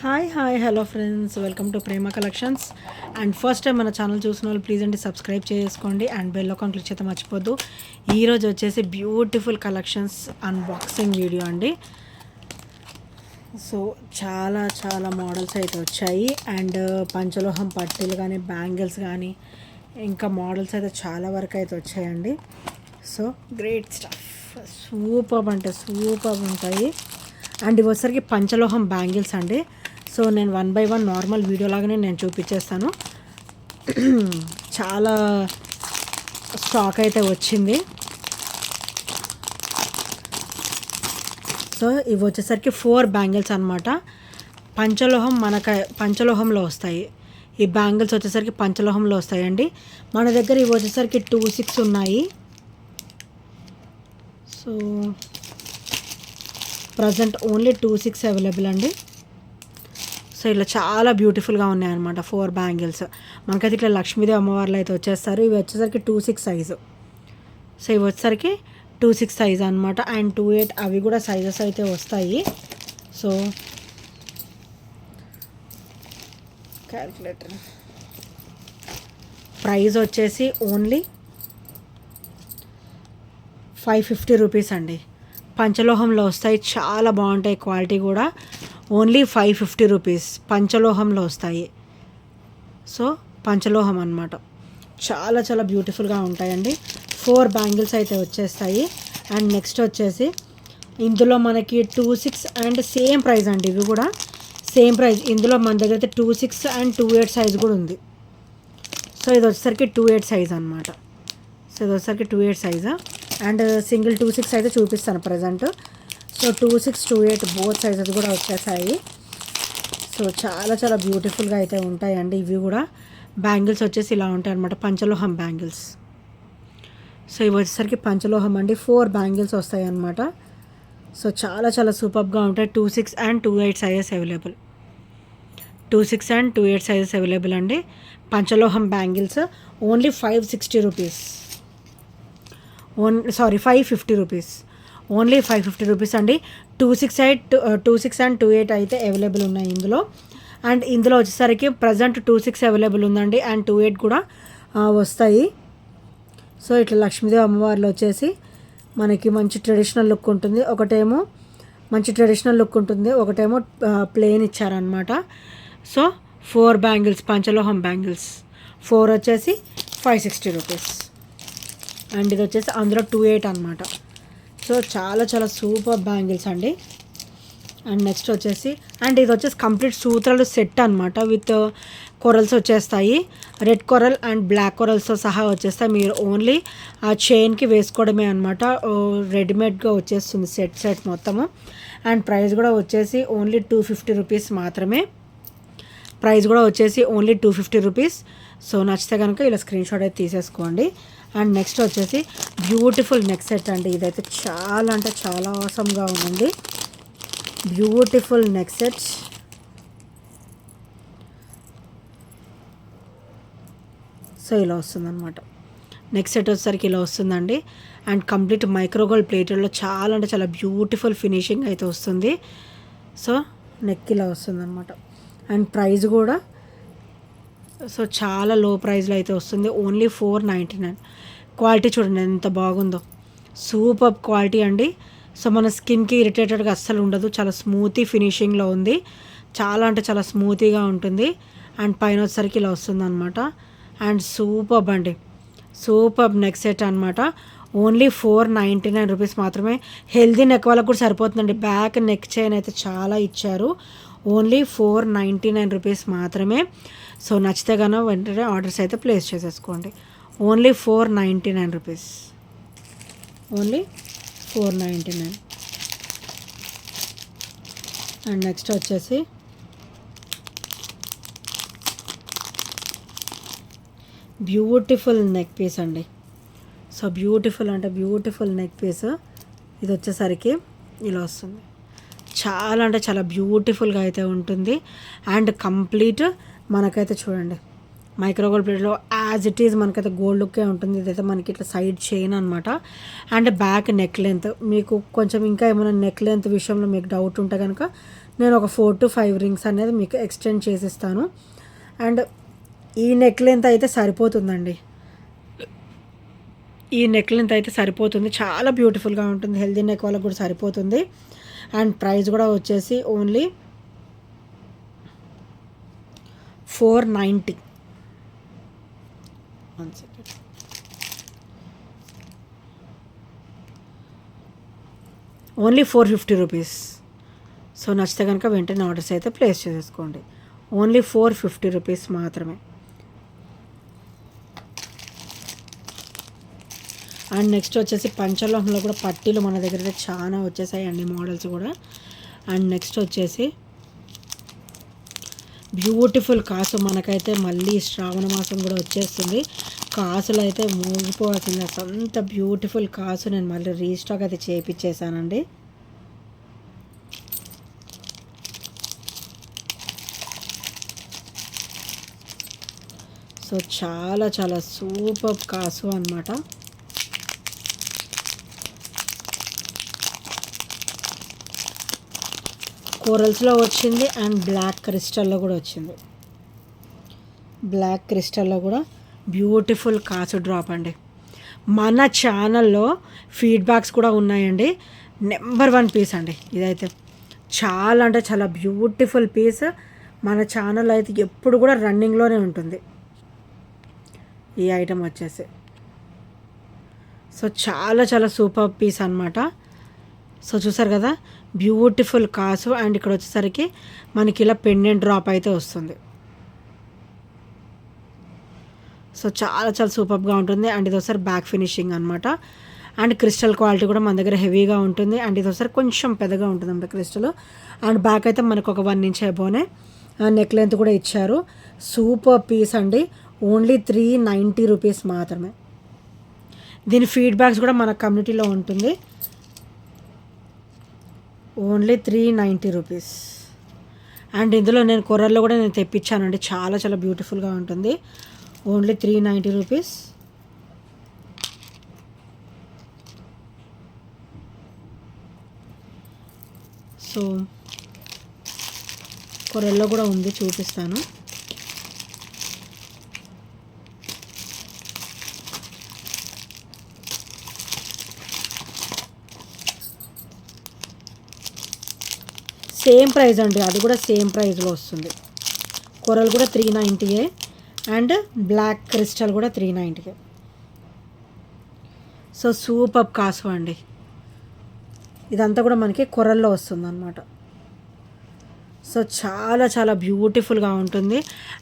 Hi hi hello friends, welcome to Prema collections. And first time మన channel చూసిన వాళ్ళు please అండి subscribe చేసుకోండి అండ్ బెల్ ఐకాన్ క్లిక్ చేస్తే మర్చిపోద్దు. ఈరోజు వచ్చేసి బ్యూటిఫుల్ కలెక్షన్స్ అన్బాక్సింగ్ వీడియో అండి. సో చాలా చాలా మోడల్స్ అయితే వచ్చాయి అండ్ పంచలోహం పట్టీలు కానీ బ్యాంగిల్స్ కానీ ఇంకా మోడల్స్ అయితే చాలా వరకు అయితే వచ్చాయండి. సో గ్రేట్ స్టఫ్, సూపర్ అంటే సూపర్ ఉంటాయి. అండ్ ఇవి వచ్చేసరికి పంచలోహం బ్యాంగిల్స్ అండి. సో నేను 1 by 1 నార్మల్ వీడియో లాగానే నేను చూపించేస్తాను. చాలా స్టాక్ అయితే వచ్చింది. సో ఇవి వచ్చేసరికి 4 బ్యాంగిల్స్ అనమాట. పంచలోహంలో వస్తాయి. ఈ బ్యాంగిల్స్ వచ్చేసరికి పంచలోహంలో వస్తాయండి. మన దగ్గర ఇవి వచ్చేసరికి 2-6 ఉన్నాయి. సో ప్రజెంట్ ఓన్లీ 2-6 అవైలబుల్ అండి. సో ఇలా చాలా బ్యూటిఫుల్గా ఉన్నాయన్నమాట 4 బ్యాంగిల్స్. మనకైతే ఇట్లా లక్ష్మీదేవి అమ్మవార్లు అయితే వచ్చేస్తారు. ఇవి వచ్చేసరికి 2-6 సైజు. సో ఇవి వచ్చేసరికి 2-6 సైజు అనమాట. అండ్ 2-8 అవి కూడా సైజెస్ అయితే వస్తాయి. సో క్యాల్కులేటర్ ప్రైస్ వచ్చేసి ఓన్లీ 550 రూపీస్ అండి. పంచలోహంలో వస్తాయి, చాలా బాగుంటాయి, క్వాలిటీ కూడా. ఓన్లీ 550 రూపీస్ పంచలోహంలో వస్తాయి. సో పంచలోహం అనమాట, చాలా చాలా బ్యూటిఫుల్గా ఉంటాయండి. 4 బ్యాంగిల్స్ అయితే వచ్చేస్తాయి. అండ్ నెక్స్ట్ వచ్చేసి ఇందులో మనకి 2-6 అండ్ సేమ్ ప్రైస్ అండి. ఇవి కూడా సేమ్ ప్రైస్. ఇందులో మన దగ్గర అయితే 2-6 అండ్ 2-8 సైజ్ కూడా ఉంది. సో ఇది వచ్చేసరికి 2-8 సైజ్ అనమాట. సో ఇది వచ్చేసరికి 2-8 సైజా. అండ్ సింగిల్ 2-6 అయితే చూపిస్తాను ప్రజెంట్. సో 2-6, 2-8 బోత్ సైజెస్ కూడా వచ్చేసాయి. సో చాలా చాలా బ్యూటిఫుల్గా అయితే ఉంటాయండి. ఇవి కూడా బ్యాంగిల్స్ వచ్చేసి ఇలా ఉంటాయి అనమాట, పంచలోహం బ్యాంగిల్స్. సో ఇవి వచ్చేసరికి పంచలోహం అండి. 4 బ్యాంగిల్స్ వస్తాయి అన్నమాట. సో చాలా చాలా సూపర్గా ఉంటాయి. 2-6 and 2-8 sizes available. 2-6 and 2-8 sizes available అండి. పంచలోహం bangles only 560 rupees. 550 rupees. Only 550 rupees అండి. 2-6 అండ్ 2-8 అయితే అవైలబుల్ ఉన్నాయి ఇందులో. అండ్ ఇందులో వచ్చేసరికి ప్రజెంట్ 2-6 అవైలబుల్ ఉందండి. అండ్ 2-8 కూడా వస్తాయి. సో ఇట్లా లక్ష్మీదేవి అమ్మవారిలో వచ్చేసి మనకి మంచి ట్రెడిషనల్ లుక్ ఉంటుంది. ఒకటేమో మంచి ట్రెడిషనల్ లుక్ ఉంటుంది, ఒకటేమో ప్లెయిన్ ఇచ్చారనమాట. సో 4 బ్యాంగిల్స్, పంచలోహం బ్యాంగిల్స్ 4 వచ్చేసి 560 రూపీస్. అండ్ ఇది వచ్చేసి అందులో 2-8 అనమాట. సో చాలా చాలా సూపర్ బ్యాంగిల్స్ అండి. అండ్ నెక్స్ట్ వచ్చేసి అండ్ ఇది వచ్చేసి కంప్లీట్ సూత్రాలు సెట్ అనమాట. విత్ కొరల్స్ వచ్చేస్తాయి. రెడ్ కొరల్ అండ్ బ్లాక్ కొరల్స్తో సహా వచ్చేస్తాయి. మీరు ఓన్లీ ఆ చైన్కి వేసుకోవడమే అనమాట. రెడీమేడ్గా వచ్చేస్తుంది సెట్ మొత్తము. అండ్ ప్రైస్ కూడా వచ్చేసి ఓన్లీ 250 రూపీస్ మాత్రమే. ప్రైస్ కూడా వచ్చేసి ఓన్లీ 250 రూపీస్. సో నచ్చితే కనుక ఇలా స్క్రీన్ షాట్ అయితే తీసేసుకోండి. అండ్ నెక్స్ట్ వచ్చేసి బ్యూటిఫుల్ నెక్ సెట్ అండి. ఇదైతే చాలా అంటే చాలా ఆసమ్గా ఉంది. Beautiful neck set. సో ఇలా వస్తుందన్నమాట. నెక్ సెట్ వచ్చేసరికి ఇలా వస్తుందండి. అండ్ కంప్లీట్ మైక్రోగోల్డ్ ప్లేటెడ్లో చాలా అంటే చాలా బ్యూటిఫుల్ ఫినిషింగ్ అయితే వస్తుంది. సో నెక్ ఇలా వస్తుందన్నమాట. అండ్ ప్రైస్ కూడా సో చాలా లో ప్రైస్లో అయితే వస్తుంది. ఓన్లీ 499. క్వాలిటీ చూడండి ఎంత బాగుందో, సూపర్ క్వాలిటీ అండి. సో మన స్కిన్కి ఇరిటేటెడ్గా అస్సలు ఉండదు. చాలా స్మూతీ ఫినిషింగ్లో ఉంది. చాలా అంటే చాలా స్మూతీగా ఉంటుంది. అండ్ పైన వచ్చేసరికి ఇలా వస్తుంది అనమాట. అండ్ సూపర్ అండి, సూపర్ నెక్ సెట్ అనమాట. ఓన్లీ 499 రూపీస్ మాత్రమే. హెల్దీ నెక్ వాళ్ళకు కూడా సరిపోతుందండి. బ్యాక్ నెక్ చైన్ అయితే చాలా ఇచ్చారు. ఓన్లీ 499 రూపీస్ మాత్రమే. సో నచ్చితే కనుక వెంటనే ఆర్డర్స్ అయితే ప్లేస్ చేసేసుకోండి. Only 499 rupees. Only 499. And next వచ్చేసి బ్యూటిఫుల్ నెక్ పీస్ అండి. సో బ్యూటిఫుల్ అంటే బ్యూటిఫుల్ నెక్ పీస్. ఇది వచ్చేసరికి ఇలా వస్తుంది. చాలా అంటే చాలా బ్యూటిఫుల్గా అయితే ఉంటుంది. అండ్ కంప్లీట్ మనకైతే చూడండి మైక్రోగోల్డ్ ప్లేట్లో యాజ్ ఇట్ ఈజ్ మనకైతే గోల్డ్ లుక్కే ఉంటుంది. ఇదైతే మనకి ఇట్లా సైడ్ చైన్ అనమాట. And back neck length. మీకు కొంచెం ఇంకా ఏమైనా నెక్ లెంత్ విషయంలో మీకు డౌట్ ఉంటే కనుక నేను ఒక 4 to 5 రింగ్స్ అనేది మీకు ఎక్స్టెండ్ చేసిస్తాను. అండ్ ఈ నెక్ లెంత్ అయితే సరిపోతుందండి. ఈ నెక్ లెంత్ అయితే సరిపోతుంది, చాలా బ్యూటిఫుల్గా ఉంటుంది. హెల్దీ నెక్ వాళ్ళకి కూడా సరిపోతుంది. అండ్ ప్రైస్ కూడా వచ్చేసి ఓన్లీ 490. Only 450 rupees. సో నచ్చితే కనుక వెంటనే ఆర్డర్స్ అయితే ప్లేస్ చేసేసుకోండి. ఓన్లీ 450 రూపీస్ మాత్రమే. అండ్ నెక్స్ట్ వచ్చేసి పంచలోహంలో కూడా పట్టీలు మన దగ్గర అయితే చాలా వచ్చేసాయి అన్ని మోడల్స్ కూడా. అండ్ నెక్స్ట్ వచ్చేసి బ్యూటిఫుల్ కాసు. మనకైతే మళ్ళీ శ్రావణ మాసం కూడా వచ్చేస్తుంది, కాసులు అయితే మోగిపోవాల్సింది. అంత బ్యూటిఫుల్ కాసు నేను మళ్ళీ రీస్టాక్ అయితే చేయించేసానండి. సో చాలా చాలా సూపర్ కాసు అనమాట. కోరల్స్లో వచ్చింది అండ్ బ్లాక్ క్రిస్టల్లో కూడా వచ్చింది. బ్లాక్ క్రిస్టల్లో కూడా బ్యూటిఫుల్ కాసు డ్రాప్ అండి. మన ఛానల్లో ఫీడ్బ్యాక్స్ కూడా ఉన్నాయండి. నెంబర్ 1 పీస్ అండి ఇదైతే. చాలా అంటే చాలా బ్యూటిఫుల్ పీస్. మన ఛానల్ అయితే ఎప్పుడు కూడా రన్నింగ్లోనే ఉంటుంది ఈ ఐటమ్ వచ్చేసి. సో చాలా చాలా సూపర్ పీస్ అనమాట. సో చూసారు కదా, బ్యూటిఫుల్ కాసు. అండ్ ఇక్కడ వచ్చేసరికి మనకి ఇలా పెండెంట్ డ్రాప్ అయితే వస్తుంది. సో చాలా చాలా సూపర్గా ఉంటుంది. అండ్ ఇది ఒకసారి బ్యాక్ ఫినిషింగ్ అనమాట. అండ్ క్రిస్టల్ క్వాలిటీ కూడా మన దగ్గర హెవీగా ఉంటుంది. అండ్ ఇది ఒకసారి కొంచెం పెద్దగా ఉంటుంది అన్నమాట క్రిస్టల్. అండ్ బ్యాక్ అయితే మనకు ఒక 1 ఇంచ్ అయిపోనే నెక్ లెంత్ కూడా ఇచ్చారు. సూపర్ పీస్ అండి. ఓన్లీ 390 రూపీస్ మాత్రమే. దీని ఫీడ్బ్యాక్స్ కూడా మన కమ్యూనిటీలో ఉంటుంది. Only 390 rupees. అండ్ ఇందులో నేను కొర్రల్లో కూడా నేను తెప్పించానండి, చాలా చాలా బ్యూటిఫుల్గా ఉంటుంది. Only 390 rupees. సో కొర్రల్లో కూడా ఉంది, చూపిస్తాను. సేమ్ ప్రైస్ అండి, అది కూడా సేమ్ ప్రైస్లో వస్తుంది. కొరల్ కూడా 390 అండ్ బ్లాక్ క్రిస్టల్ కూడా 390. సో సూపర్ కాసు అండి. ఇదంతా కూడా మనకి కొరల్లో వస్తుంది అన్నమాట. సో చాలా చాలా బ్యూటిఫుల్గా ఉంటుంది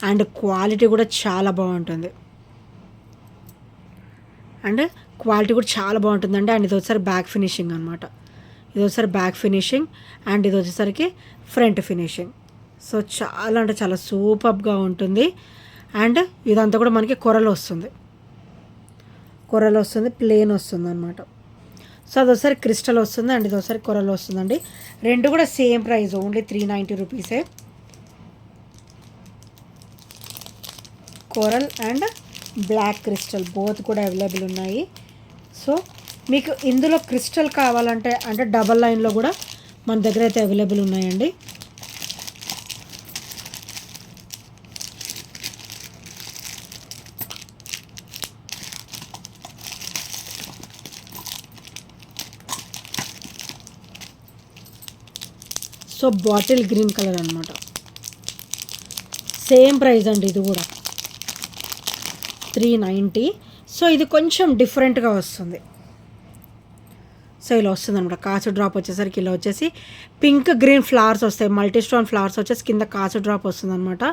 అండ్ క్వాలిటీ కూడా చాలా బాగుంటుంది. అండ్ క్వాలిటీ కూడా చాలా బాగుంటుందండి. అండ్ ఇది ఒకసారి బ్యాక్ ఫినిషింగ్ అనమాట. ఇది ఒకసారి బ్యాక్ ఫినిషింగ్ అండ్ ఇది వచ్చేసరికి ఫ్రంట్ ఫినిషింగ్. సో చాలా అంటే చాలా సూపర్గా ఉంటుంది. అండ్ ఇదంతా కూడా మనకి కొరలు వస్తుంది, కొరలు వస్తుంది, ప్లేన్ వస్తుంది అనమాట. సో అది ఒకసారి క్రిస్టల్ వస్తుంది అండ్ ఇది ఒకసారి కొరలు వస్తుందండి. రెండు కూడా సేమ్ ప్రైస్, ఓన్లీ 390 రూపీసే. Coral and black crystal both కూడా అవైలబుల్ ఉన్నాయి. సో మీకు ఇందులో క్రిస్టల్ కావాలంటే అంటే డబల్ లైన్లో కూడా మన దగ్గర అయితే అవైలబుల్ ఉన్నాయండి. సో బాటిల్ గ్రీన్ కలర్ అనమాట. సేమ్ ప్రైస్ అండి, ఇది కూడా 390. సో ఇది కొంచెం డిఫరెంట్గా వస్తుంది. సో ఇలా వస్తుంది అనమాట. కాసు డ్రాప్ వచ్చేసరికి ఇలా వచ్చేసి పింక్ గ్రీన్ ఫ్లవర్స్ వస్తాయి, మల్టీ స్టోన్ ఫ్లవర్స్ వచ్చేసి కింద కాసు డ్రాప్ వస్తుంది అనమాట.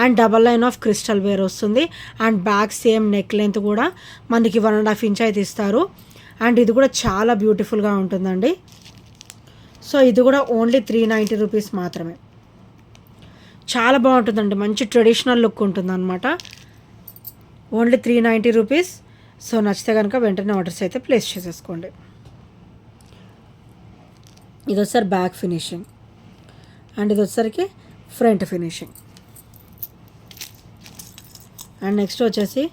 And double line of crystal wear వస్తుంది. And back same neck length కూడా మనకి 1.5 ఇంచ్ అయితే ఇస్తారు. అండ్ ఇది కూడా చాలా బ్యూటిఫుల్గా ఉంటుందండి. సో ఇది కూడా ఓన్లీ 390 రూపీస్ మాత్రమే. చాలా బాగుంటుందండి, మంచి ట్రెడిషనల్ లుక్ ఉంటుంది అనమాట. Only 390 rupees. సో నచ్చితే కనుక వెంటనే ఆర్డర్స్ అయితే ప్లేస్ చేసేసుకోండి. ఇది వచ్చేసరి బ్యాక్ ఫినిషింగ్ అండ్ ఇది వచ్చేసరికి ఫ్రంట్ ఫినిషింగ్. అండ్ నెక్స్ట్ వచ్చేసి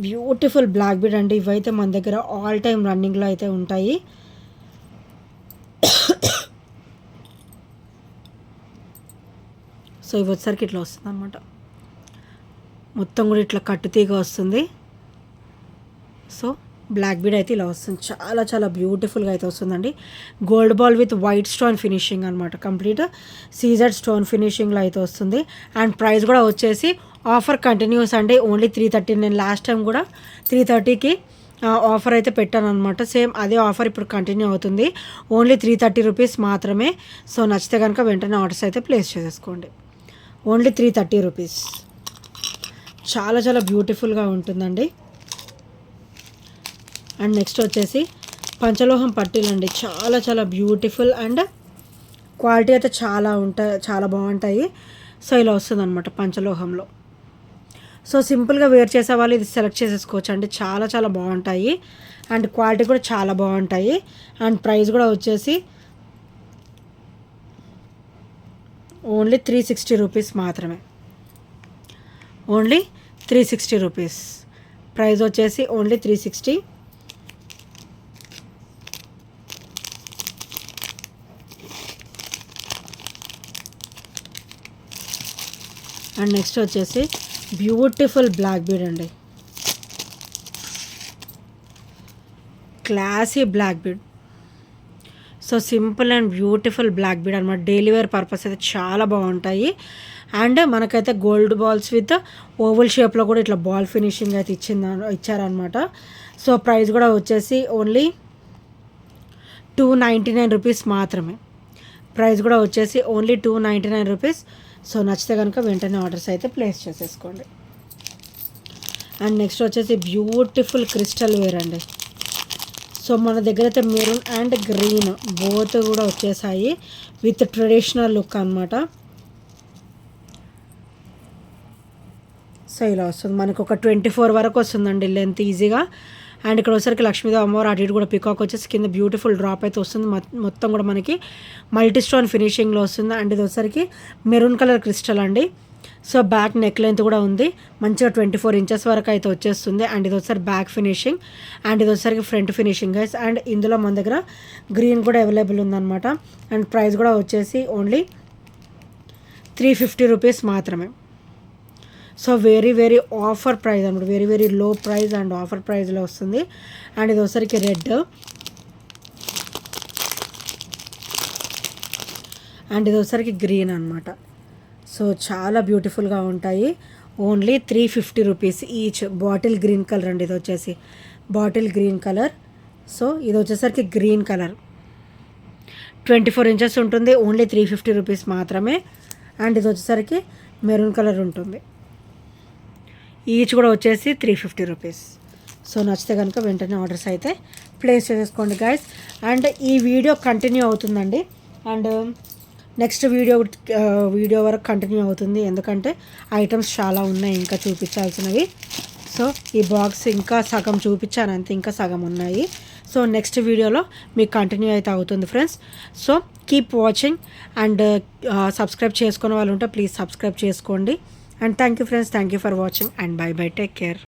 బ్యూటిఫుల్ బ్లాక్ బీడ్ అండి. ఇవైతే మన దగ్గర ఆల్ టైమ్ రన్నింగ్లో అయితే ఉంటాయి. సో ఇవి వచ్చేసరికి ఇట్లా వస్తుంది అనమాట, మొత్తం కూడా ఇట్లా కట్టుతీగా వస్తుంది. సో బ్లాక్ బీడ్ అయితే ఇలా వస్తుంది, చాలా చాలా బ్యూటిఫుల్గా అయితే వస్తుందండి. Gold ball with white stone finishing అనమాట, కంప్లీట్ సీజెడ్ స్టోన్ ఫినిషింగ్లో అయితే వస్తుంది. అండ్ ప్రైస్ కూడా వచ్చేసి ఆఫర్ కంటిన్యూస్ అండి, ఓన్లీ 330. నేను లాస్ట్ టైం కూడా 330కి ఆఫర్ అయితే పెట్టాను అనమాట, సేమ్ అదే ఆఫర్ ఇప్పుడు కంటిన్యూ అవుతుంది. ఓన్లీ 330 రూపీస్ మాత్రమే. సో నచ్చితే కనుక వెంటనే ఆర్డర్స్ అయితే ప్లేస్ చేసేసుకోండి. ఓన్లీ 330 రూపీస్, చాలా చాలా బ్యూటిఫుల్గా ఉంటుందండి. అండ్ నెక్స్ట్ వచ్చేసి పంచలోహం పట్టీలు అండి, చాలా చాలా బ్యూటిఫుల్ అండ్ క్వాలిటీ అయితే చాలా బాగుంటాయి. సో ఇలా వస్తుంది అనమాట పంచలోహంలో. సో సింపుల్గా వేర్ చేసే వాళ్ళు ఇది సెలెక్ట్ చేసేసుకోవచ్చు అండి, చాలా చాలా బాగుంటాయి అండ్ క్వాలిటీ కూడా చాలా బాగుంటాయి. అండ్ ప్రైస్ కూడా వచ్చేసి ఓన్లీ 360 రూపీస్ మాత్రమే, ఓన్లీ 360 రూపీస్. ప్రైస్ వచ్చేసి ఓన్లీ 360. అండ్ నెక్స్ట్ వచ్చేసి బ్యూటిఫుల్ బ్లాక్ బీడ్ అండి, classy black bead. So simple and beautiful black bead అనమాట, డైలీ వేర్ పర్పస్ అయితే చాలా బాగుంటాయి. అండ్ మనకైతే గోల్డ్ బాల్స్ విత్ ఓవల్ షేప్లో కూడా ఇట్లా బాల్ ఫినిషింగ్ అయితే ఇచ్చారనమాట. సో ప్రైస్ కూడా వచ్చేసి ఓన్లీ 299 రూపీస్ మాత్రమే. ప్రైస్ కూడా వచ్చేసి ఓన్లీ 299 రూపీస్. సో నచ్చితే కనుక వెంటనే ఆర్డర్స్ అయితే ప్లేస్ చేసేసుకోండి. అండ్ నెక్స్ట్ వచ్చేసి బ్యూటిఫుల్ క్రిస్టల్ వేర్ అండి. సో మన దగ్గర అయితే మెరూన్ అండ్ గ్రీన్ బోత్ కూడా వచ్చేసాయి విత్ ట్రెడిషనల్ లుక్ అనమాట. సో ఇలా వస్తుంది మనకు, ఒక 24 వరకు వస్తుందండి లెంత్ ఈజీగా. అండ్ ఇక్కడ వచ్చేసరికి లక్ష్మీదేవి అమ్మవారు అటు ఇటు కూడా పికాక్ వచ్చేసి కింద బ్యూటిఫుల్ డ్రాప్ అయితే వస్తుంది. మొత్తం కూడా మనకి మల్టీ స్టోన్ ఫినిషింగ్లో వస్తుంది. అండ్ ఇది వచ్చేసరికి మెరూన్ కలర్ క్రిస్టల్ అండి. సో బ్యాక్ నెక్ లెంత్ కూడా ఉంది, మంచిగా 24 ఇంచెస్ వరకు అయితే వచ్చేస్తుంది. అండ్ ఇది వచ్చేసరికి బ్యాక్ ఫినిషింగ్ అండ్ ఇది వచ్చేసరికి ఫ్రంట్ ఫినిషింగ్ గైస్. అండ్ ఇందులో మన దగ్గర గ్రీన్ కూడా అవైలబుల్ ఉందన్నమాట. అండ్ ప్రైస్ కూడా వచ్చేసి ఓన్లీ 350 రూపీస్ మాత్రమే. So very very offer price అనమాట, very very low price and offer ప్రైస్లో వస్తుంది. అండ్ ఇది వచ్చరికి రెడ్ అండ్ ఇది వచ్చరికి గ్రీన్ అనమాట. సో చాలా బ్యూటిఫుల్గా ఉంటాయి. Only 350 rupees each. Bottle green colour అండి, ఇది వచ్చేసి బాటిల్ గ్రీన్ కలర్. సో ఇది వచ్చేసరికి గ్రీన్ కలర్ 24 ఇంచెస్ ఉంటుంది, ఓన్లీ 350 రూపీస్ మాత్రమే. అండ్ ఇది వచ్చేసరికి మెరూన్ కలర్ ఉంటుంది, ఈచ్ కూడా వచ్చేసి 350 రూపీస్. సో నచ్చితే కనుక వెంటనే ఆర్డర్స్ అయితే ప్లేస్ చేసేసుకోండి గైస్. అండ్ ఈ వీడియో కంటిన్యూ అవుతుందండి, అండ్ నెక్స్ట్ వీడియో వరకు కంటిన్యూ అవుతుంది, ఎందుకంటే ఐటమ్స్ చాలా ఉన్నాయి ఇంకా చూపించాల్సినవి. సో ఈ బాక్స్ ఇంకా సగం చూపించాను అంతే, ఇంకా సగం ఉన్నాయి. సో నెక్స్ట్ వీడియోలో మీకు కంటిన్యూ అయితే అవుతుంది friends. So keep watching and subscribe చేసుకునే వాళ్ళు ఉంటే ప్లీజ్ సబ్స్క్రైబ్ చేసుకోండి. And thank you friends, thank you for watching and bye bye, take care.